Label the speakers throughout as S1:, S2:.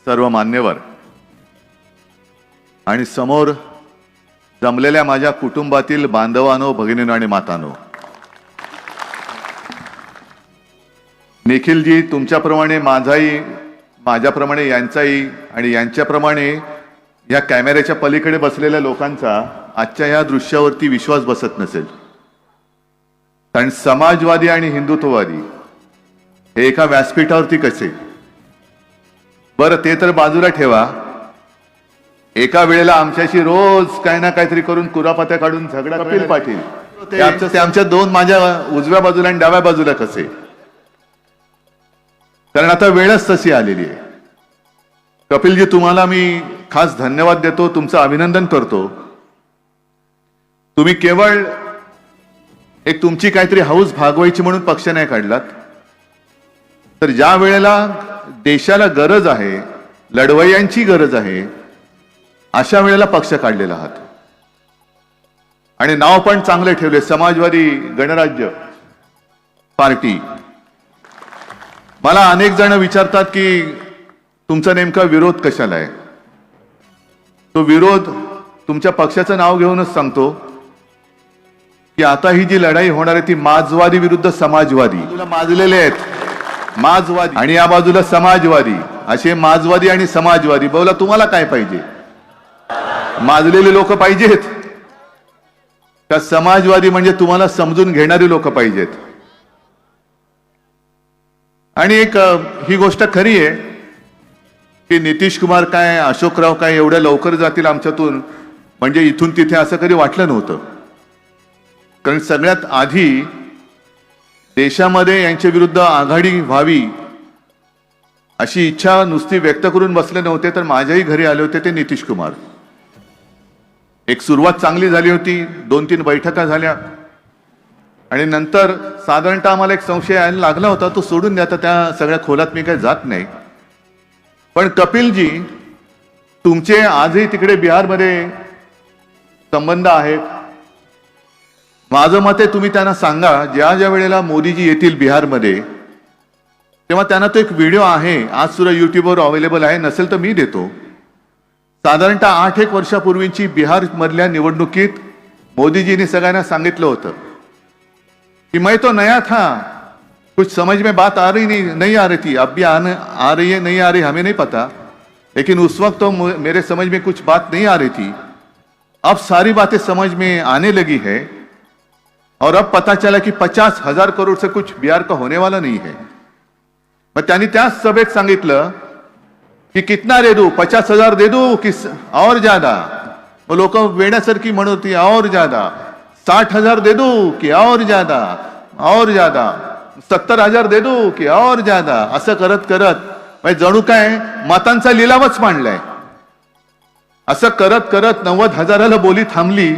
S1: सर्व मान्यवर आणि समोर जमलेल्या माझ्या कुटुंबातील बांधवांनो, भगिनींनो आणि मातांनो, निखिलजी तुमच्याप्रमाणे माझाही, माझ्याप्रमाणे यांचाही आणि यांच्याप्रमाणे या कॅमेऱ्याच्या पलीकडे बसलेल्या लोकांचा आजच्या या दृश्यावरती विश्वास बसत नसेल. कारण समाजवादी आणि हिंदुत्ववादी हे एका व्यासपीठावरती कसे, बरं ते तर बाजूला ठेवा, एका वेळेला आमच्याशी रोज काही ना काहीतरी करून कुरापत्या काढून झगडा. कपिल पाटील ते आमच्या दोन, माझ्या उजव्या बाजूला आणि डाव्या बाजूला कसे, कारण आता वेळच तशी आलेली आहे. कपिलजी तुम्हाला मी खास धन्यवाद देतो, तुमचं अभिनंदन करतो. तुम्ही केवळ एक तुमची काहीतरी हौस भागवायची म्हणून पक्ष नाही काढलात, तर ज्या वेळेला देशाला गरज आहे, लढवय्यांची गरज आहे, अशा वेळेला पक्ष काढलेला आहात. आणि नाव पण चांगले ठेवले, समाजवादी गणराज्य पार्टी. मला अनेक जण विचारतात की तुमचा नेमका विरोध कशाला आहे. तो विरोध तुमच्या पक्षाचं नाव घेऊनच सांगतो की आता ही जी लढाई होणार आहे ती माजवादी विरुद्ध समाजवादी. तुला माजलेले आहेत माजवादी आणि या बाजूला समाजवादी, असे माजवादी आणि समाजवादी. बोला तुम्हाला काय पाहिजे? माजलेले लोक पाहिजेत का समाजवादी म्हणजे तुम्हाला समजून घेणारी लोक पाहिजेत? आणि एक ही गोष्ट खरी आहे की नितीश कुमार काय, अशोकराव काय एवढ्या लवकर जातील आमच्यातून, म्हणजे इथून तिथे असं कधी वाटलं नव्हतं. कारण सगळ्यात आधी देशामध्ये यांच्या विरुद्ध आघाडी व्हावी अशी इच्छा नुसती व्यक्त करून बसले नव्हते, तर माझ्याही घरी आले होते ते नितीश कुमार. एक सुरुवात चांगली झाली होती, 2-3 बैठका झाल्या आणि नंतर साधारणतः आम्हाला एक संशय यायला लागला होता. तो सोडून द्या, त्या सगळ्या खोलात मी काही जात नाही. पण कपिलजी तुमचे आजही तिकडे बिहारमध्ये संबंध आहेत. माझं मत आहे तुम्ही त्यांना सांगा, ज्या ज्या वेळेला मोदीजी येतील बिहारमध्ये तेव्हा त्यांना तो एक व्हिडिओ आहे, आज सुद्धा युट्यूबवर अवेलेबल आहे, नसेल तर मी देतो. साधारणतः 8-1 वर्षापूर्वीची बिहार मधल्या निवडणुकीत मोदीजींनी सगळ्यांना सांगितलं होतं कि मैं तो नया था, कुछ समझ में बात आ रही नहीं आ रही थी, अब भी आ रही है नहीं आ रही हमें नहीं पता, लेकिन उस वक्त तो मेरे समझ में कुछ बात नहीं आ रही थी. अब सारी बातें समझ में आने लगी है और अब पता चला कि 50,000 करोड़ से कुछ बिहार का होने वाला नहीं है. मग त्यांनी त्याच सभेत सांगितलं कि कितना दे दूं, 50,000 दे दूं कि और ज्यादा? वो लोक वेड्यासारखी म्हणत होती और ज्यादा. 60,000 दे दूं कि और ज्यादा, और ज्यादा. 70,000 दे दूं कि और ज्यादा. असं करत करत जणू काय मतांचा लिलावच मांडलाय. असं करत करत 90,000ला बोली थांबली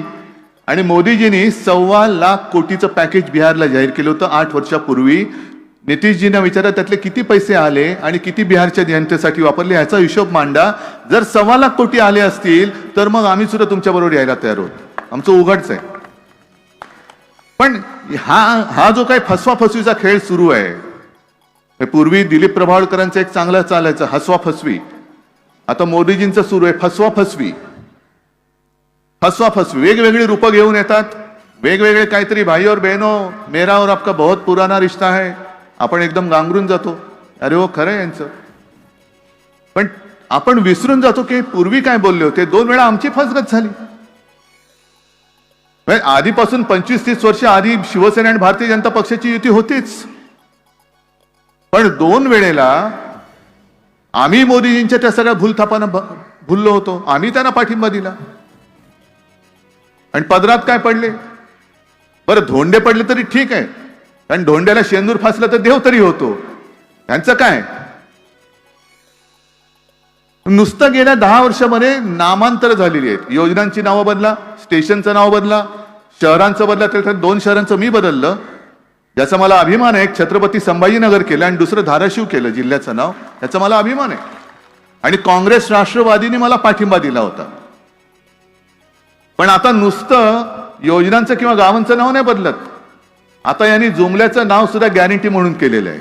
S1: आणि मोदीजींनी 1.25 लाख कोटीचं पॅकेज बिहारला जाहीर केलं होतं 8 वर्षापूर्वी. नितीशजींना विचारा त्यातले किती पैसे आले आणि किती बिहारच्या जनतेसाठी वापरले याचा हिशोब मांडा. जर 1.25 लाख कोटी आले असतील तर मग आम्ही सुद्धा तुमच्या बरोबर यायला तयार आहोत, आमचं उघडच आहे. पण हा जो काही फसवाफसवीचा खेळ सुरू आहे, पूर्वी दिलीप प्रभावळकरांचा एक चांगला चालायचं हसवा फसवी, आता मोदीजींचं सुरू आहे फसवा फसवी. फसवा फसवी वेगवेगळी रूपं घेऊन येतात, वेगवेगळे काहीतरी. भाई और बहनों, मेरा और आपका बहुत पुराना रिश्ता है. आपण एकदम गांगरून जातो, अरे हो खरं यांचं. पण आपण विसरून जातो की पूर्वी काय बोलले होते. 2 वेळा आमची फसगत झाली. आधीपासून 25-30 वर्ष आधी शिवसेना आणि भारतीय जनता पक्षाची युती होतीच, पण 2 वेळेला आम्ही मोदीजींच्या त्या सगळ्या भूलथापांना भुललो होतो. आम्ही त्यांना पाठिंबा दिला आणि पदरात काय पडले. बरं धोंडे पडले तरी ठीक आहे, कारण धोंड्याला शेंदूर फासला तर देव तरी होतो. त्यांचं काय, नुसतं गेल्या 10 वर्षामध्ये नामांतर झालेली आहेत. योजनांची नावं बदला, स्टेशनचं नाव बदला, शहरांचं बदला. त्याच्यात 2 शहरांचं मी बदललं, ज्याचा मला अभिमान आहे. एक छत्रपती संभाजीनगर केलं आणि दुसरं धाराशिव केलं जिल्ह्याचं नाव, याचा मला अभिमान आहे. आणि काँग्रेस राष्ट्रवादीने मला पाठिंबा दिला होता. पण आता नुसतं योजनांचं किंवा गावांचं नाव नाही बदलत, आता यांनी जुमल्याचं नाव सुद्धा गॅरंटी म्हणून केलेलं आहे.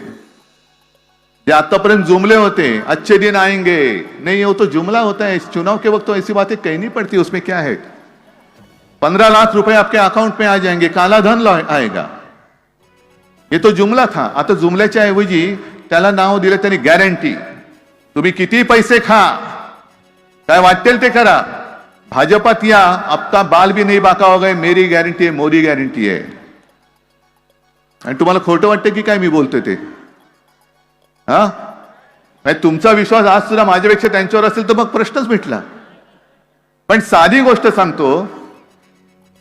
S1: जे आतापर्यंत जुमले होते, अच्छे दिन आएंगे, नहीं वो तो जुमला होता है, चुनाव के वक्त तो ऐसी बातें कहनी पड़ती है, उसमें क्या है? 15 लाख रुपए आपके अकाउंट में आ जाएंगे, काला धन आएगा, हे तो जुमला था. आता जुमल्याच्या ऐवजी त्याला नाव दिलं त्यांनी गॅरंटी. तुम्ही किती पैसे खा, काय वाटेल ते करा, भाजपात या, आपका बाल भी नहीं बाका होगा, मेरी गॅरंटी आहे, मोदी गॅरंटी आहे. आणि तुम्हाला खोटं वाटतं की काय मी बोलतोय ते? हा, तुमचा विश्वास आज सुद्धा माझ्यापेक्षा त्यांच्यावर असेल तर मग प्रश्नच मिटला. पण साधी गोष्ट सांगतो,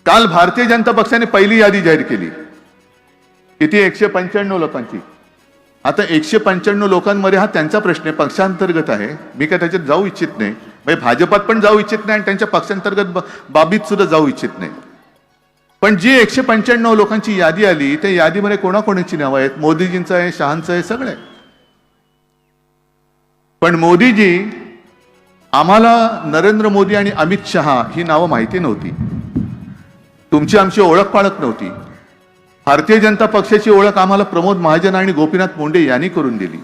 S1: काल भारतीय जनता पक्षाने पहिली यादी जाहीर केली. किती? 195 लोकांची. आता 195 लोकांमध्ये हा त्यांचा प्रश्न आहे, पक्षांतर्गत आहे, मी काय त्याच्यात जाऊ इच्छित नाही. म्हणजे भाजपात पण जाऊ इच्छित नाही आणि त्यांच्या पक्षांतर्गत बाबीत सुद्धा जाऊ इच्छित नाही. पण जी 195 लोकांची यादी आली, त्या यादीमध्ये कोणाकोणाची नावं आहेत? मोदीजींचं आहे, शहांचं आहे, सगळे. पण मोदीजी, आम्हाला नरेंद्र मोदी आणि अमित शहा ही नावं माहिती नव्हती, तुमची आमची ओळख पाळख नव्हती. भारतीय जनता पक्षाची ओळख आम्हाला प्रमोद महाजन आणि गोपीनाथ मुंडे यांनी करून दिली.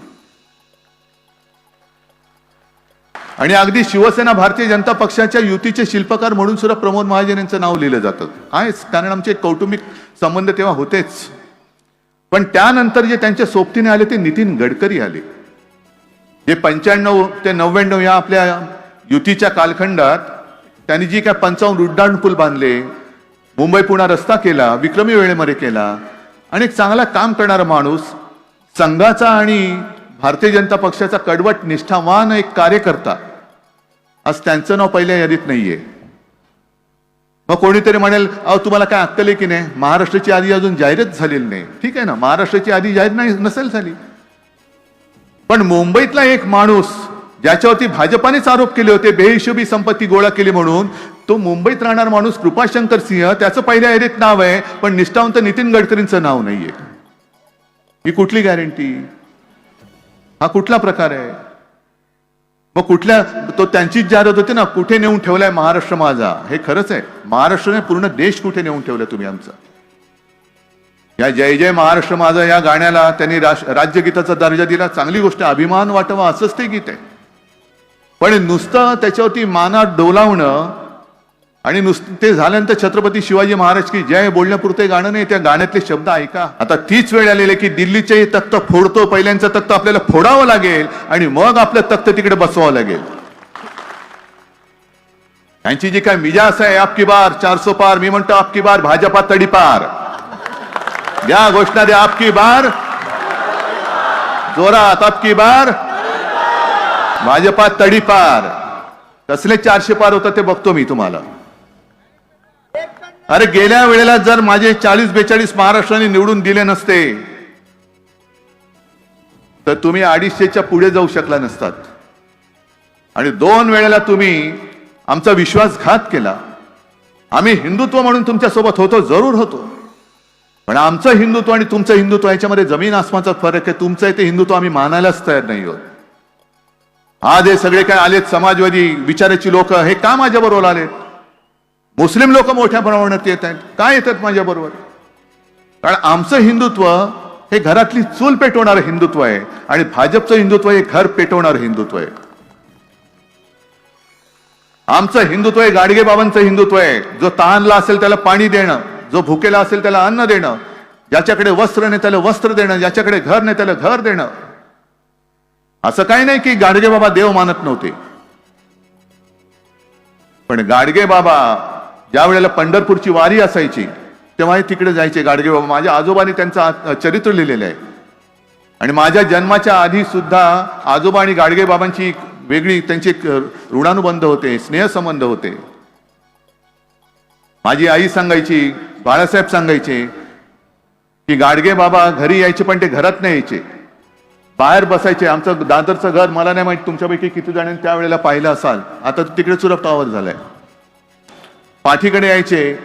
S1: आणि अगदी शिवसेना भारतीय जनता पक्षाच्या युतीचे शिल्पकार म्हणून सुद्धा प्रमोद महाजन यांचं नाव लिहिलं जातं. आहेच, कारण आमचे कौटुंबिक संबंध तेव्हा होतेच. पण त्यानंतर जे त्यांच्या सोबतीने आले ते नितीन गडकरी आले. जे 95 ते 99 या आपल्या युतीच्या कालखंडात त्यांनी जी काय 55 उड्डाण पूल बांधले, मुंबई पुणा रस्ता केला, विक्रमी वेळेमध्ये केला, आणि एक चांगला काम करणारा माणूस, संघाचा आणि भारतीय जनता पक्षाचा कडवट निष्ठावान एक कार्यकर्ता, आज त्यांचं नाव पहिल्या यादीत नाहीये. मग कोणीतरी म्हणेल, अहो तुम्हाला काय अक्कल आहे की नाही, महाराष्ट्राची यादी अजून जाहीरच झालेली नाही. ठीक आहे ना, महाराष्ट्राची यादी जाहीर नाही नसेल झाली, पण मुंबईतला एक माणूस ज्याच्यावरती भाजपानेच आरोप केले होते, बेहिशोबी संपत्ती गोळा केली म्हणून, तो मुंबईत राहणार माणूस कृपाशंकर सिंह, त्याचं पहिल्या यादीत नाव आहे, पण निष्ठावंत नितीन गडकरींचं नाव नाहीये. ही कुठली गॅरंटी? हा कुठला प्रकार आहे? मग कुठल्या, तो त्यांचीच जाहिरात होती ना, कुठे नेऊन ठेवलाय महाराष्ट्र माझा. हे खरंच आहे, महाराष्ट्राने पूर्ण देश कुठे नेऊन ठेवलाय तुम्ही आमचा. या जय जय महाराष्ट्र माझा या गाण्याला त्यांनी राज्यगीताचा दर्जा दिला, चांगली गोष्ट, अभिमान वाटावा असंच ते गीत आहे. पण नुसतं त्याच्यावरती माना डोलावणं आणि नुसतं ते झाल्यानंतर छत्रपती शिवाजी महाराज की जय बोलण्यापुरते गाणं नाही, त्या गाण्यातले शब्द ऐका. आता तीच वेळ आलेली की दिल्लीचेही तख्त फोडतो, पहिल्यांचं तख्त आपल्याला फोडावं लागेल आणि मग आपलं तख्त तिकडे बसवावं लागेल. त्यांची जी काय मिजाज आहे, आपकी बार 400 पार, मी म्हणतो आपकी बार भाजपा तडीपार. द्या घोषणा द्या, आपकी बार जोरात, आपकी बार भाजपा तडीपार. कसले 400 पार होतं ते बघतो मी तुम्हाला. अरे गेल्या वेळेला जर माझे 40-42 महाराष्ट्राने निवडून दिले नसते तर तुम्ही 250च्या पुढे जाऊ शकला नसतात. आणि 2 वेळेला तुम्ही आमचा विश्वासघात केला. आम्ही हिंदुत्व म्हणून तुमच्या सोबत होतो, जरूर होतो, पण आमचं हिंदुत्व आणि तुमचं हिंदुत्व याच्यामध्ये जमीन आसमानचा फरक आहे. तुमचं ते हिंदुत्व आम्ही मानायलाच तयार नाही आहोत. आज हे सगळे काय आलेत समाजवादी विचाराची लोक, हे का माझ्या बरोबर आलेत? मुस्लिम लोक मोठ्या प्रमाणात येत आहेत, काय येतात माझ्या बरोबर? कारण आमचं हिंदुत्व हे घरातली चूल पेटवणारं हिंदुत्व आहे आणि भाजपचं हिंदुत्व हे घर पेटवणारं हिंदुत्व आहे. आमचं हिंदुत्व हे गाडगे बाबांचं हिंदुत्व आहे. जो तहानला असेल त्याला पाणी देणं, जो भुकेला असेल त्याला अन्न देणं, ज्याच्याकडे वस्त्र नाही त्याला वस्त्र देणं, ज्याच्याकडे घर नाही त्याला घर देणं. असं काही नाही की गाडगे बाबा देव मानत नव्हते, पण गाडगे बाबा ज्या वेळेला पंढरपूरची वारी असायची तेव्हा तिकडे जायचे गाडगे बाबा. माझ्या आजोबांनी त्यांचं चरित्र लिहिलेलं आहे आणि माझ्या जन्माच्या आधी सुद्धा आजोबा आणि गाडगे बाबांची वेगळी त्यांचे ऋणानुबंध होते, स्नेहसंबंध होते. माझी आई सांगायची, बाळासाहेब सांगायचे की गाडगे बाबा घरी यायचे पण ते घरात नाही यायचे, बाहेर बसायचे. आमचं दादरचं घर मला नाही माहिती तुमच्यापैकी किती जणांनी त्यावेळेला पाहिलं असाल, आता तिकडे सुद्धा टॉवर झालाय. पाठीकडे यायचे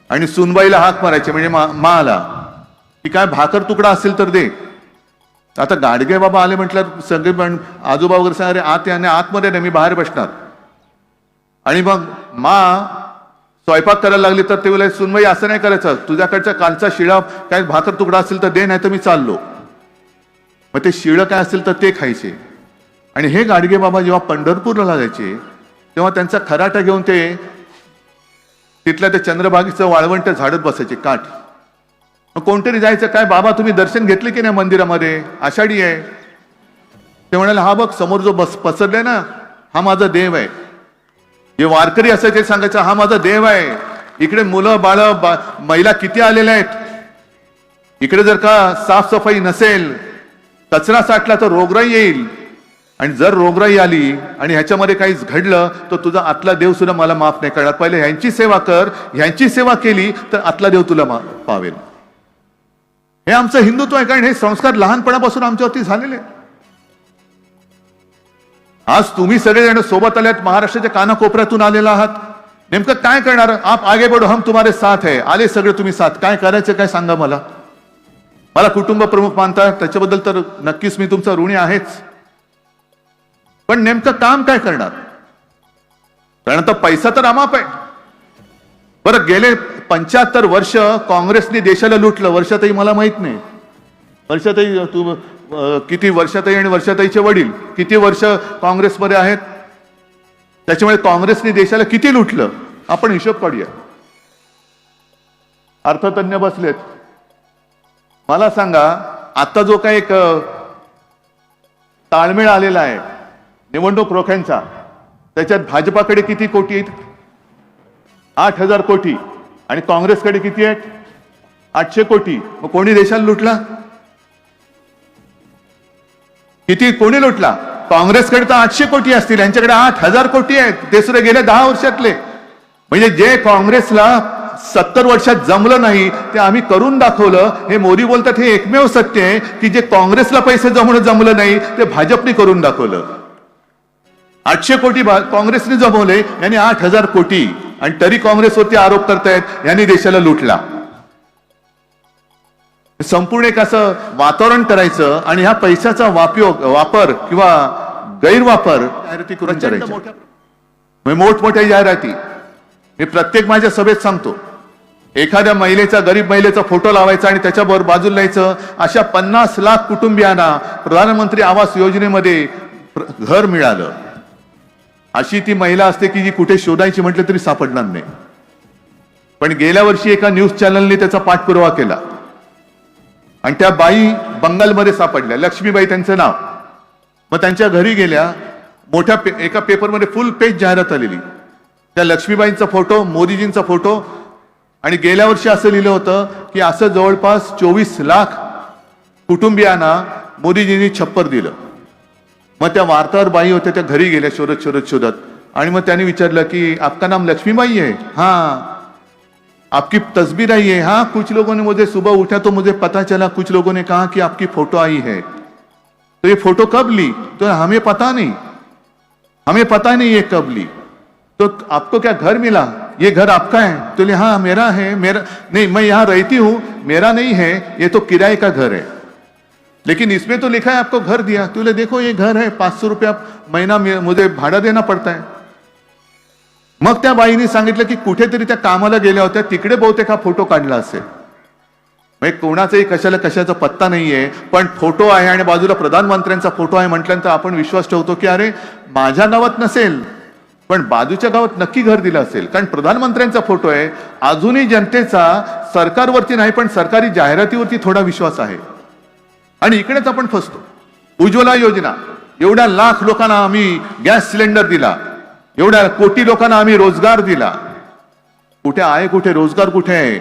S1: आणि सुनबाईला हाक मारायचे, म्हणजे मा आला की काय भाकर तुकडा असेल तर दे. आता गाडगे बाबा आले म्हटलं सगळे पण आजोबा वगैरे सांगा, अरे आत याने आतमध्ये नाही, मी बाहेर बसणार. आणि मग मा स्वयंपाक करायला लागली तर ते बोलाय, सुनबाई असं नाही करायचं, तुझ्याकडचा कालचा शिळा काय भाकर तुकडा असेल तर दे, नाही तर मी चाललो. मग ते शिळं काय असेल तर ते खायचे. आणि हे गाडगे बाबा जेव्हा पंढरपूरला जायचे तेव्हा त्यांचा खराटा घेऊन ते तिथल्या त्या चंद्रभागेचं वाळवंट झाडत बसायचे काठ. मग कोणतरी जायचं, काय बाबा तुम्ही दर्शन घेतले की नाही मंदिरामध्ये, आषाढी आहे. ते म्हणाले हा बघ समोर जो पसरलाय ना हा माझा देव आहे. जे वारकरी असायचे सांगायचं हा माझा देव आहे. इकडे मुलं बाळ महिला किती आलेल्या आहेत. इकडे जर का साफसफाई नसेल, कचरा साठला तर रोगराई येईल. आणि जर रोगराई आली आणि ह्याच्यामध्ये काहीच घडलं तर तुझा आतला देव सुद्धा मला माफ नाही करणार. पहिले ह्यांची सेवा कर, ह्यांची सेवा केली तर आतला देव तुला पावेल. हे आमचं हिंदुत्व आहे. कारण हे संस्कार लहानपणापासून आमच्यावरती झालेले. आज तुम्ही सगळेजण सोबत आल्यात, महाराष्ट्राच्या कानाकोपऱ्यातून आलेला आहात. नेमकं काय करणार? आप आगे बढ़ो, हम तुम्हारे साथ है. आले सगळे तुम्ही साथ. काय करायचं काय सांगा मला. मला कुटुंब प्रमुख मानता, त्याच्याबद्दल तर नक्कीच मी तुमचा ऋणी आहेच. पण नेमकं काम काय करणार? कारण तर पैसा तर अमाप आहे. बरं, गेले 75 वर्ष काँग्रेसने देशाला लुटलं. वर्षाताई मला माहित नाही, वर्षाताई तू किती, वर्षाताई आणि वर्षाताईचे वडील किती वर्ष काँग्रेसमध्ये आहेत, त्याच्यामुळे काँग्रेसने देशाला किती लुटलं आपण हिशोब काढूया. अर्थतज्ञ बसलेत. मला सांगा, आता जो काही एक ताळमेळ आलेला आहे निवडणूक रोख्यांचा, त्याच्यात भाजपाकडे किती कोटी आहेत? 8,000 कोटी. आणि काँग्रेसकडे किती आहेत? 800 कोटी. मग कोणी देशाला लुटला? किती, कोणी लुटला? काँग्रेसकडे तर 800 कोटी असतील, यांच्याकडे 8,000 कोटी आहेत. ते सुद्धा गेल्या 10 वर्षातले. म्हणजे जे काँग्रेसला 70 वर्षात जमलं नाही ते आम्ही करून दाखवलं. हे मोदी बोलतात हे एकमेव सत्य आहे की जे काँग्रेसला पैसे जमलं नाही ते भाजपने करून दाखवलं. 800 कोटी काँग्रेसने जमवले, यांनी 8,000 कोटी. आणि तरी काँग्रेसवरती आरोप करतायत यांनी देशाला लुटला. संपूर्ण एक असं वातावरण करायचं आणि ह्या पैशाचा वापर किंवा गैरवापर जाहिराती करून करायच्या. मोठमोठ्या जाहिराती मी प्रत्येक माझ्या सभेत सांगतो. एखाद्या महिलेचा, गरीब महिलेचा फोटो लावायचा आणि त्याच्याबरोबर बाजूला लिहायचं अशा 50 लाख कुटुंबियांना प्रधानमंत्री आवास योजनेमध्ये घर मिळालं. अशी ती महिला असते की जी कुठे शोधायची म्हटलं तरी सापडणार नाही. पण गेल्या वर्षी एका न्यूज चॅनलने त्याचा पाठपुरावा केला आणि त्या बाई बंगालमध्ये सापडल्या. लक्ष्मीबाई त्यांचं नाव. मग त्यांच्या घरी गेल्या. मोठ्या एका पेपरमध्ये फुल पेज जाहिरात आलेली. त्या लक्ष्मीबाईंचा फोटो, मोदीजींचा फोटो. आणि गेल्या वर्षी असं लिहिलं होतं की असं जवळपास 24 लाख कुटुंबियांना मोदीजींनी छप्पर दिलं. मग त्या वार्ताहर बाई होत्या, त्या घरी गेल्या शोधत. आणि मग त्यांनी विचारलं की आपका नाम लक्ष्मीबाई है? हाँ. आपकी तस्वीर आई है? हाँ. कुछ लोगों ने मुझे सुबह उठा तो मुझे पता चला, कुछ लोगों ने कहा कि आपकी फोटो आई है. तो ये फोटो कब ली? तो हमें पता नहीं ये कब ली. तो आपको क्या घर मिला? ये घर आपका है? तो ले हाँ मेरा है. मेरा नहीं, मैं यहाँ रहती हूँ, मेरा नहीं है, ये तो किराए का घर है. लेकिन इसमें तो लिखा है आपको घर दिया. तो ले देखो ये घर है, 500 रुपया महीना मुझे भाड़ा देना पड़ता है. मग त्या बाईने सांगितलं की कुठेतरी त्या कामाला गेल्या होत्या, तिकडे बहुतेक हा फोटो काढला असेल. म्हणजे कोणाचाही कशाचा पत्ता नाहीये, पण फोटो आहे आणि बाजूला प्रधानमंत्र्यांचा फोटो आहे म्हटल्यानंतर आपण विश्वास ठेवतो की अरे माझ्या गावात नसेल पण बाजूच्या गावात नक्की घर दिलं असेल. कारण प्रधानमंत्र्यांचा फोटो आहे. अजूनही जनतेचा सरकारवरती नाही पण सरकारी जाहिरातीवरती थोडा विश्वास आहे. आणि इकडेच आपण फसतो. उज्ज्वला योजना, एवढ्या लाख लोकांना आम्ही गॅस सिलेंडर दिला, एवढ्या कोटी लोकांना आम्ही रोजगार दिला. कुठे आहे, कुठे रोजगार कुठे आहे?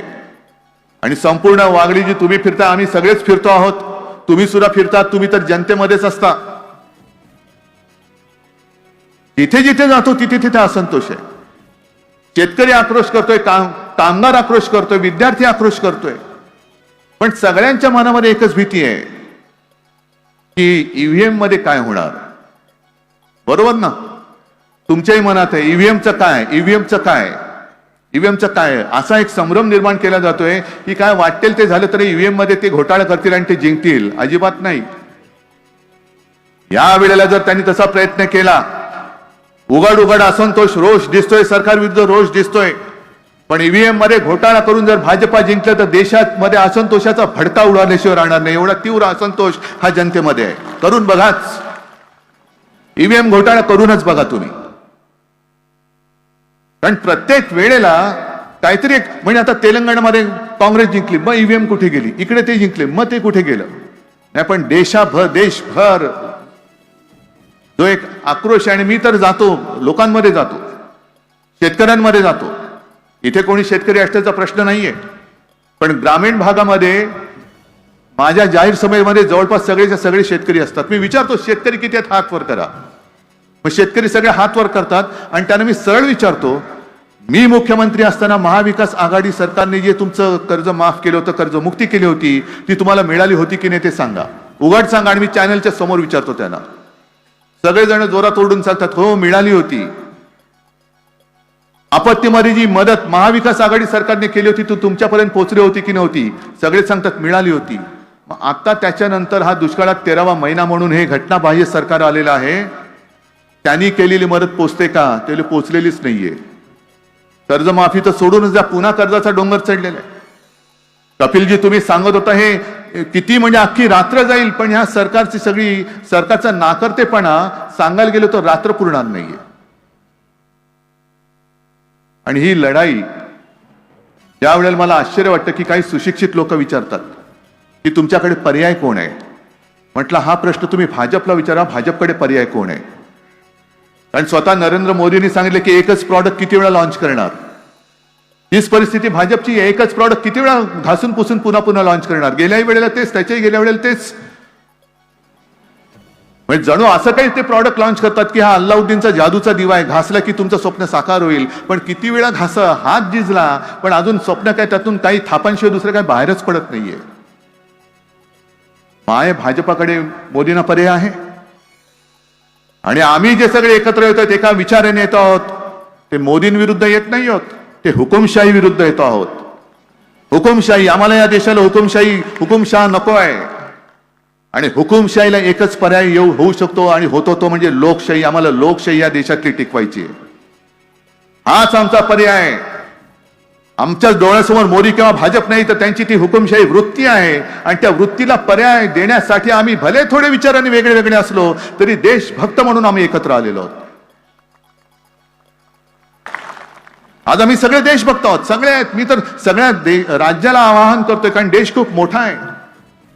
S1: आणि संपूर्ण वागडी जी तुम्ही फिरता, आम्ही सगळेच फिरतो आहोत, तुम्ही सुद्धा फिरतात. तुम्ही तर जनतेमध्येच असता. जिथे जिथे जातो तिथे असंतोष आहे. शेतकरी आक्रोश करतोय, कामगार आक्रोश करतोय, विद्यार्थी आक्रोश करतोय. पण सगळ्यांच्या मनामध्ये एकच भीती आहे की ईव्हीएम मध्ये काय होणार. बरोबर ना? तुमच्याही मनात आहे ईव्हीएमचं काय असा एक संभ्रम निर्माण केला जातोय की काय वाटेल ते झालं तरी ईव्हीएम मध्ये ते घोटाळा करतील आणि ते जिंकतील. अजिबात नाही. या वेळेला जर त्यांनी तसा प्रयत्न केला, उघड असंतोष, रोष दिसतोय, सरकार विरुद्ध रोष दिसतोय. पण ईव्हीएम मध्ये घोटाळा करून जर भाजपा जिंकलं तर देशात मध्ये असंतोषाचा भडका उडाल्याशिवाय राहणार नाही. एवढा तीव्र असंतोष हा जनतेमध्ये आहे. करून बघाच, ईव्हीएम घोटाळा करूनच बघा तुम्ही. कारण प्रत्येक वेळेला काहीतरी एक, म्हणजे आता तेलंगणामध्ये काँग्रेस जिंकली, मग ईव्हीएम कुठे गेली, इकडे ते जिंकले मग ते कुठे गेलं. नाही पण देशभर जो एक आक्रोश आहे, आणि मी तर जातो लोकांमध्ये जातो, शेतकऱ्यांमध्ये जातो. इथे कोणी शेतकरी असल्याचा प्रश्न नाहीये, पण ग्रामीण भागामध्ये माझ्या जाहीर सभेमध्ये जवळपास सगळे शेतकरी असतात. मी विचारतो शेतकरी किती आहेत, हात वर करा. मग शेतकरी सगळे हात वर करतात आणि त्यांना मी सरळ विचारतो, मी मुख्यमंत्री असताना महाविकास आघाडी सरकारने जे तुमचं कर्ज माफ केलं होतं, कर्जमुक्ती केली होती, ती तुम्हाला मिळाली होती की नाही ते सांगा, उघड सांगा. आणि मी चॅनलच्या समोर विचारतो त्यांना, सगळेजण जोरात ओरडून सांगतात हो मिळाली होती. आपत्तीमध्ये जी मदत महाविकास आघाडी सरकारने केली होती ती तुमच्यापर्यंत पोहोचली होती की नव्हती, सगळे सांगतात मिळाली होती. मग आता त्याच्यानंतर हा दुष्काळात 13वा महिना म्हणून हे घटनाबाह्य सरकार आलेलं आहे, त्यांनी केलेली मदत पोचते का, ते पोचलेलीच नाहीये. कर्जमाफी तर सोडूनच द्या, पुन्हा कर्जाचा डोंगर चढलेला आहे. कपिलजी तुम्ही सांगत होता हे किती म्हणजे अख्खी रात्र जाईल, पण ह्या सरकारचा नाकर्तेपणा सांगायला गेलो तर रात्र पुरणार नाहीये. आणि ही लढाई ज्या वेळेला मला आश्चर्य वाटतं की काही सुशिक्षित लोक विचारतात की तुमच्याकडे पर्याय कोण आहे. म्हटलं हा प्रश्न तुम्ही भाजपला विचारा, भाजपकडे पर्याय कोण आहे. कारण स्वतः नरेंद्र मोदींनी सांगितले की एकच प्रॉडक्ट किती वेळा लॉन्च करणार. हीच परिस्थिती भाजपची, एकच प्रॉडक्ट किती वेळा घासून पुसून पुन्हा लॉन्च करणार. गेल्याही वेळेला तेच, त्याच्याही गेल्या वेळेला तेच. म्हणजे जणू असं काही ते प्रॉडक्ट लॉन्च करतात की हा अल्लाउद्दीनचा जादूचा दिवा आहे, घासला की तुमचं स्वप्न साकार होईल. पण किती वेळा हात जिजला, पण अजून स्वप्न काय त्यातून काही थापांशिवाय दुसरं काही बाहेरच पडत नाहीये. माय भाजपाकडे मोदींना पर्याय आहे. आणि आम्ही जे सगळे एकत्र येतो एका विचाराने येतो आहोत, ते मोदींविरुद्ध येत नाही आहोत, ते हुकुमशाही विरुद्ध येतो आहोत. हुकुमशाही, आम्हाला या देशाला हुकुमशाह नको आहे. आणि हुकुमशाहीला एकच पर्याय होऊ शकतो आणि होतो तो म्हणजे लोकशाही. आम्हाला लोकशाही या देशातली टिकवायची आहे, हाच आमचा पर्याय आहे. आमच्या डोळ्यासमोर मोदी किंवा भाजप नाही, तर त्यांची ती हुकुमशाही वृत्ती आहे. आणि त्या वृत्तीला पर्याय देण्यासाठी आम्ही भले थोडे विचारांनी वेगळे असलो तरी देशभक्त म्हणून आम्ही एकत्र आलेलो आहोत. आज आम्ही सगळे देशभक्त आहोत, सगळे आहेत. मी तर सगळ्या राज्याला आवाहन करतोय, कारण देश खूप मोठा आहे.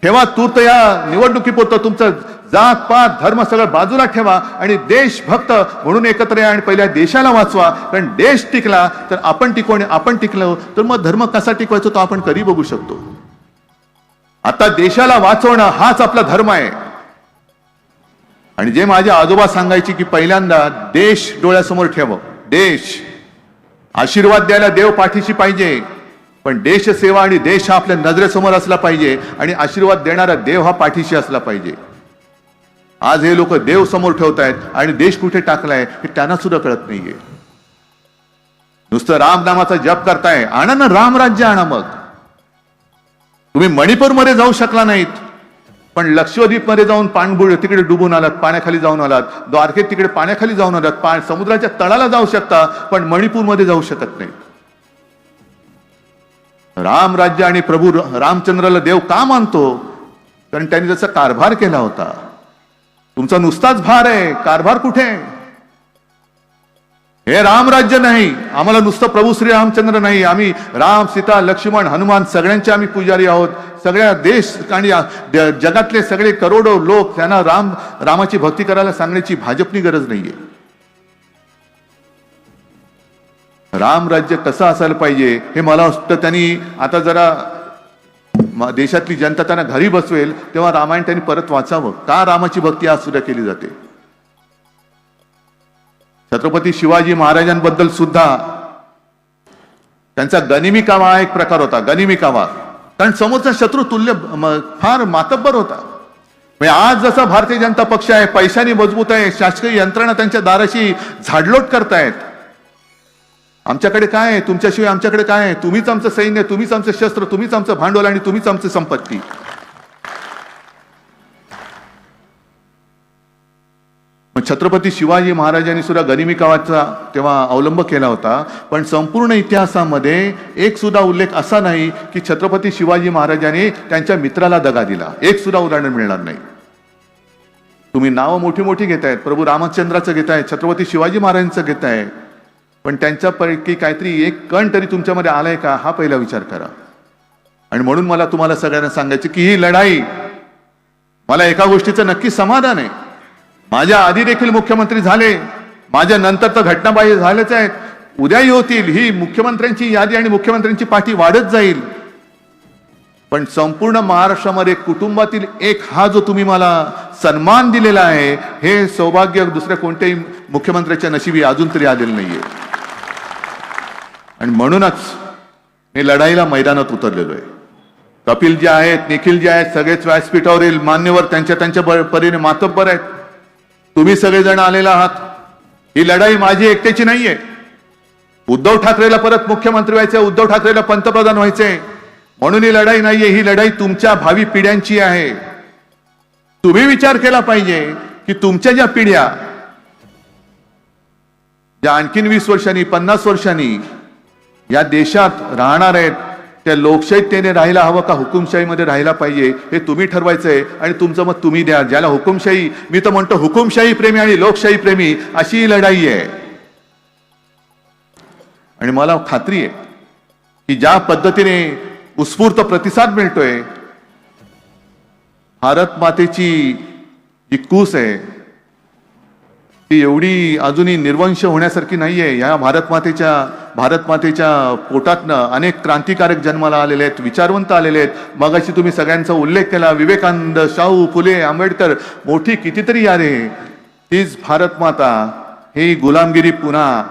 S1: ठेवा तूर्त या निवडणुकीपुरतं तुमचं जात पात धर्म सगळं बाजूला ठेवा आणि देशभक्त म्हणून एकत्र या आणि पहिल्या देशाला वाचवा. कारण देश टिकला तर आपण टिकू, आणि आपण टिकलो तर मग धर्म कसा टिकवायचा तो आपण कधी बघू शकतो. आता देशाला वाचवणं हाच आपला धर्म आहे. आणि जे माझे आजोबा सांगायचे की पहिल्यांदा देश डोळ्यासमोर ठेव. देश, आशीर्वाद द्यायला देव पाठीशी पाहिजे, पण देशसेवा आणि देश हा आपल्या नजरेसमोर असला पाहिजे आणि आशीर्वाद देणारा देव हा पाठीशी असला पाहिजे. आज हे लोक देव समोर ठेवतायत आणि देश कुठे टाकलाय हे त्यांना सुद्धा कळत नाहीये. नुसतं राम नामाचा जप करताय, आणा ना राम राज्य आणा. मग तुम्ही मणिपूरमध्ये जाऊ शकला नाहीत, पण लक्षद्वीप मध्ये जाऊन पाणबुड तिकडे डुबून आलात, पाण्याखाली जाऊन आलात. द्वारकेत तिकडे पाण्याखाली जाऊन आलात, समुद्राच्या तळाला जाऊ शकता, पण मणिपूरमध्ये जाऊ शकत नाही. राम राज्य आणि प्रभू रामचंद्राला देव का मानतो? कारण त्यांनी जसा कारभार केला होता. तुमचा नुसताच भार आहे, कारभार कुठे? हे राम राज्य नाही. आम्हाला नुसतं प्रभू श्री रामचंद्र नाही, आम्ही राम, सीता, लक्ष्मण, हनुमान सगळ्यांचे आम्ही पुजारी आहोत. सगळ्या देश आणि जगातले सगळे करोडो लोक, त्यांना रामाची भक्ती करायला सांगण्याची भाजपनी गरज नाहीये. राम राज्य कसं असायला पाहिजे हे मला वाटतं त्यांनी आता जरा देशातली जनता त्यांना घरी बसवेल तेव्हा रामायण त्यांनी परत वाचावं. का रामाची भक्ती आज सुद्धा केली जाते? छत्रपती शिवाजी महाराजांबद्दल सुद्धा त्यांचा गनिमी कावा हा एक प्रकार होता. गनिमी कावा, कारण समोरचा शत्रू तुल्य फार मातब्बर होता. आज जसा भारतीय जनता पक्ष आहे, पैशाने मजबूत आहे, शासकीय यंत्रणा त्यांच्या दाराशी झाडलोट करतायत. आमच्याकडे काय आहे? तुमच्याशिवाय आमच्याकडे काय आहे? तुम्हीच आमचं सैन्य, तुम्हीच आमचं शस्त्र, तुम्हीच आमचं भांडवल आणि तुम्हीच आमची संपत्ती. मग छत्रपती शिवाजी महाराजांनी सुद्धा गरिमी काळाचा तेव्हा अवलंब केला होता, पण संपूर्ण इतिहासामध्ये एक सुद्धा उल्लेख असा नाही की छत्रपती शिवाजी महाराजांनी त्यांच्या मित्राला दगा दिला. एक सुद्धा उदाहरण मिळणार नाही. तुम्ही नावं मोठी मोठी घेतायत, प्रभू रामचंद्राचं घेताय, छत्रपती शिवाजी महाराजांचं घेताय, पण त्यांच्यापैकी काहीतरी एक कण तरी तुमच्यामध्ये आलाय का हा पहिला विचार करा. आणि म्हणून मला तुम्हाला सगळ्यांना सांगायचं की ही लढाई, मला एका गोष्टीचं नक्की समाधान आहे, माझ्या आधी देखील मुख्यमंत्री झाले, माझ्या नंतर तर घटनाबाह्य झालेच आहेत, उद्याही होतील. ही मुख्यमंत्र्यांची यादी आणि मुख्यमंत्र्यांची पाठी वाढत जाईल. पण संपूर्ण महाराष्ट्रामध्ये कुटुंबातील एक हा जो तुम्ही मला सन्मान दिलेला आहे, हे सौभाग्य दुसऱ्या कोणत्याही मुख्यमंत्र्याच्या नशिबी अजून तरी आलेलं नाहीये. आणि म्हणूनच मी लढाईला मैदानात उतरलेलो आहे. कपिल जे आहेत, निखिल जे आहेत, सगळेच व्यासपीठावरील मान्यवर त्यांच्या त्यांच्या परीने मातब्बर आहेत. तुम्ही सगळेजण आलेला आहात. ही लढाई माझी एकट्याची नाहीये. उद्धव ठाकरेला परत मुख्यमंत्री व्हायचे, उद्धव ठाकरेला पंतप्रधान व्हायचे, म्हणून ही लढाई नाहीये. ही लढाई तुमच्या भावी पिढ्यांची आहे. तुम्ही विचार केला पाहिजे की तुमच्या ज्या पिढ्या ज्या आणखीन 20 वर्षांनी 50 वर्षांनी या देशात राहणार आहेत, त्या लोकशाहीतेने राहायला हवं का हुकुमशाहीमध्ये राहायला पाहिजे, हे तुम्ही ठरवायचंय. आणि तुमचं मत तुम्ही द्या. ज्याला हुकुमशाही, मी तर म्हणतो हुकुमशाही प्रेमी आणि लोकशाही प्रेमी अशी ही लढाई आहे. आणि मला खात्री आहे की ज्या पद्धतीने उत्स्फूर्त प्रतिसाद मिळतोय, भारत मातेची जी कूस आहे ती एवढी अजूनही निर्वंश होण्यासारखी नाहीये. या भारत मातेच्या पोटातनं अनेक क्रांतिकारक जन्माला आलेले आहेत, विचारवंत आलेले आहेत. मगाशी तुम्ही सगळ्यांचा उल्लेख केला, विवेकानंद, शाहू फुले, आंबेडकर, मोठी कितीतरी यारे. तीच भारत माता ही गुलामगिरी पुन्हा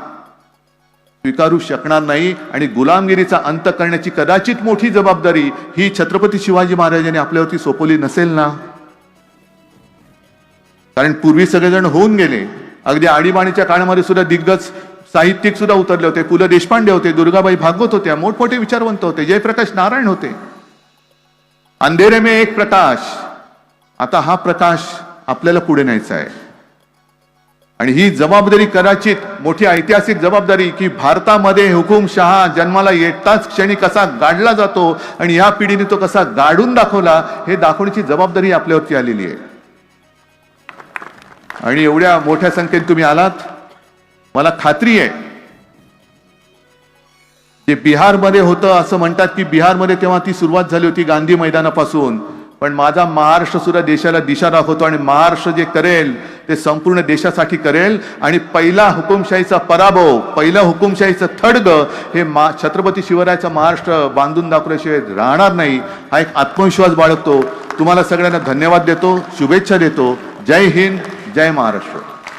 S1: स्वीकारू शकणार नाही. आणि गुलामगिरीचा अंत करण्याची कदाचित मोठी जबाबदारी ही छत्रपती शिवाजी महाराजांनी आपल्यावरती सोपवली नसेल ना. कारण पूर्वी सगळेजण होऊन गेले. अगदी आणीबाणीच्या काळामध्ये सुद्धा दिग्गज साहित्यिक सुद्धा उतरले होते. पु ल देशपांडे होते, दुर्गाबाई भागवत होत्या, मोठमोठे विचारवंत होते, जयप्रकाश नारायण होते. अंधेरे में एक प्रकाश. आता हा प्रकाश आपल्याला पुढे न्यायचा आहे. आणि ही जबाबदारी कदाचित मोठी ऐतिहासिक जबाबदारी की भारतामध्ये हुकुमशहा जन्माला येताच क्षणी कसा गाडला जातो आणि या पिढीने तो कसा गाडून दाखवला, हे दाखवण्याची जबाबदारी आपल्यावरती आलेली आहे. आणि एवढ्या मोठ्या संख्येने तुम्ही आलात. मला खात्री आहे जे बिहारमध्ये होतं, असं म्हणतात की बिहारमध्ये तेव्हा ती सुरुवात झाली होती गांधी मैदानापासून, पण माझा महाराष्ट्र सुद्धा देशाला दिशा दाखवतो. आणि महाराष्ट्र जे करेल ते संपूर्ण देशासाठी करेल. आणि पहिला हुकुमशाहीचा पराभव, पहिलं हुकुमशाहीचं थडगं हे छत्रपती शिवरायाचा महाराष्ट्र बांधून दाखवल्याशिवाय राहणार नाही. हा एक आत्मविश्वास बाळगतो. तुम्हाला सगळ्यांना धन्यवाद देतो, शुभेच्छा देतो. जय हिंद, जय महाराष्ट्र.